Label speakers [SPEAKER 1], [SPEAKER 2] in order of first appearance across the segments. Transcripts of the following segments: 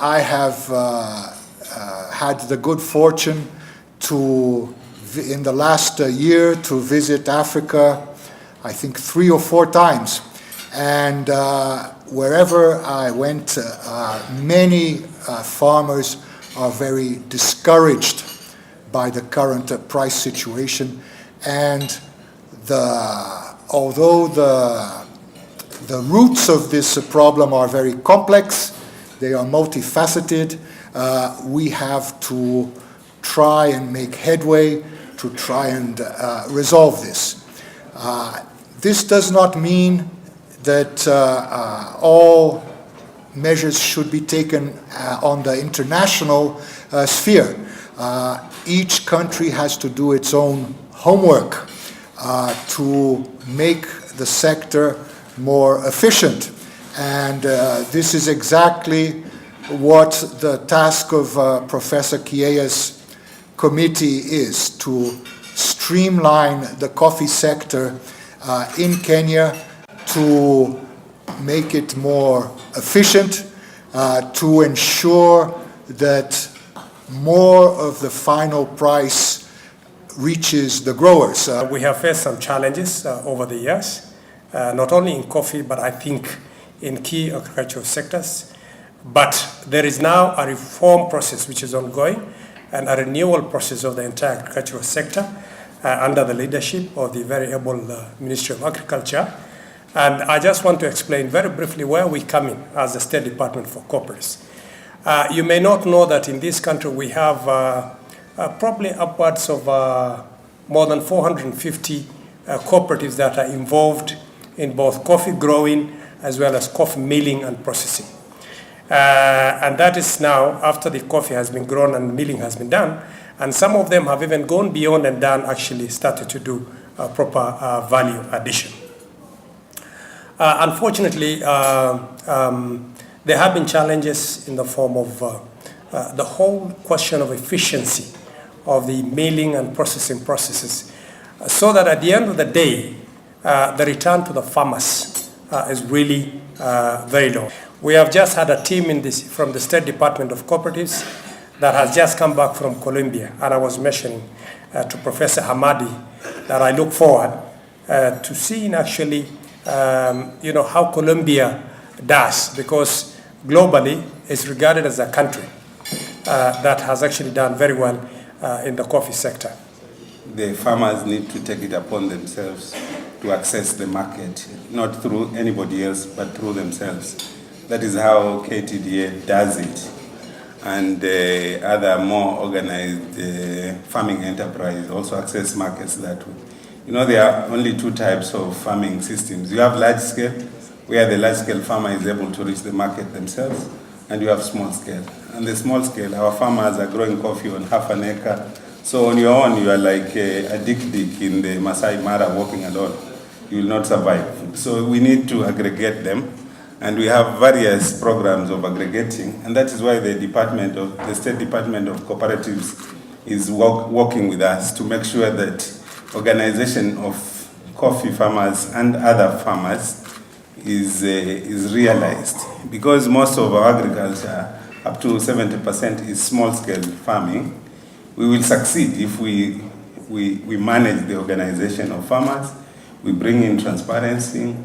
[SPEAKER 1] I have had the good fortune to, in the last year, to visit Africa, I think 3 or 4 times. And wherever I went, many farmers are very discouraged by the current price situation. And although the roots of this problem are very complex, they are multifaceted, we have to try and make headway to try and resolve this. This does not mean that all measures should be taken on the international sphere. Each country has to do its own homework to make the sector more efficient. And this is exactly what the task of Professor Kieia's committee is, to streamline the coffee sector in Kenya, to make it more efficient, to ensure that more of the final price reaches the growers.
[SPEAKER 2] We have faced some challenges over the years, not only in coffee, but I think in key agricultural sectors. But there is now a reform process which is ongoing and a renewal process of the entire agricultural sector under the leadership of the very able Ministry of Agriculture. And I just want to explain very briefly where we come in as the State Department for Cooperatives. You may not know that in this country we have probably upwards of more than 450 cooperatives that are involved in both coffee growing as well as coffee milling and processing. And that is now after the coffee has been grown and milling has been done. And some of them have even gone beyond and actually started to do proper value addition. Unfortunately, there have been challenges in the form of the whole question of efficiency of the milling and processing processes, so that at the end of the day, the return to the farmers is really very low. We have just had a team from the State Department of Cooperatives that has just come back from Colombia, and I was mentioning to Professor Hamadi that I look forward to seeing actually how Colombia does, because globally it's regarded as a country that has actually done very well in the coffee sector.
[SPEAKER 3] The farmers need to take it upon themselves to access the market, not through anybody else, but through themselves. That is how KTDA does it. And other more organized farming enterprises also access markets that way. There are only 2 types of farming systems. You have large scale, where the large scale farmer is able to reach the market themselves, and you have small scale. And the small scale, our farmers are growing coffee on half an acre. So on your own, you are like a dik-dik in the Masai Mara walking alone. You will not survive. So we need to aggregate them. And we have various programs of aggregating, and that is why the State Department of Cooperatives is working with us to make sure that organization of coffee farmers and other farmers is realized. Because most of our agriculture, up to 70%, is small-scale farming, we will succeed if we manage the organization of farmers, we bring in transparency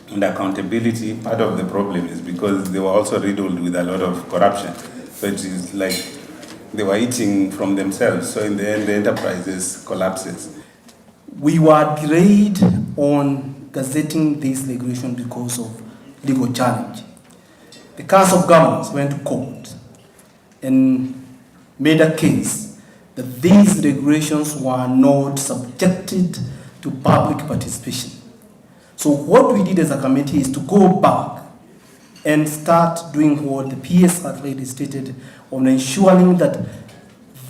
[SPEAKER 3] and accountability. Part of the problem is because they were also riddled with a lot of corruption. So it is like they were eating from themselves. So in the end, the enterprises collapses.
[SPEAKER 4] We were delayed on gazetting this regulation because of legal challenge. The Council of Governors went to court and made a case that these regulations were not subjected to public participation. So what we did as a committee is to go back and start doing what the PS already stated on ensuring that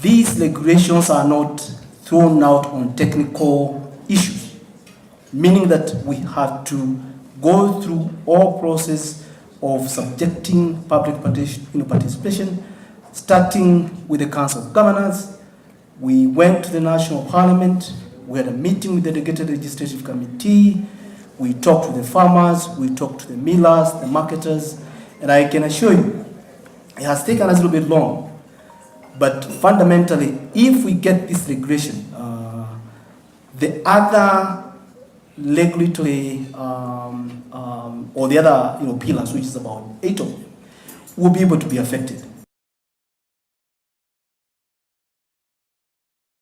[SPEAKER 4] these regulations are not thrown out on technical issues, meaning that we have to go through all process of subjecting public participation, starting with the Council of Governors. We went to the National Parliament, we had a meeting with the Delegated Legislative Committee, we talked to the farmers, we talked to the millers, the marketers, and I can assure you It has taken us a little bit long, but fundamentally, if we get this regulation, the other regulatory or the other pillars, which is about 8 of them, will be able to be affected.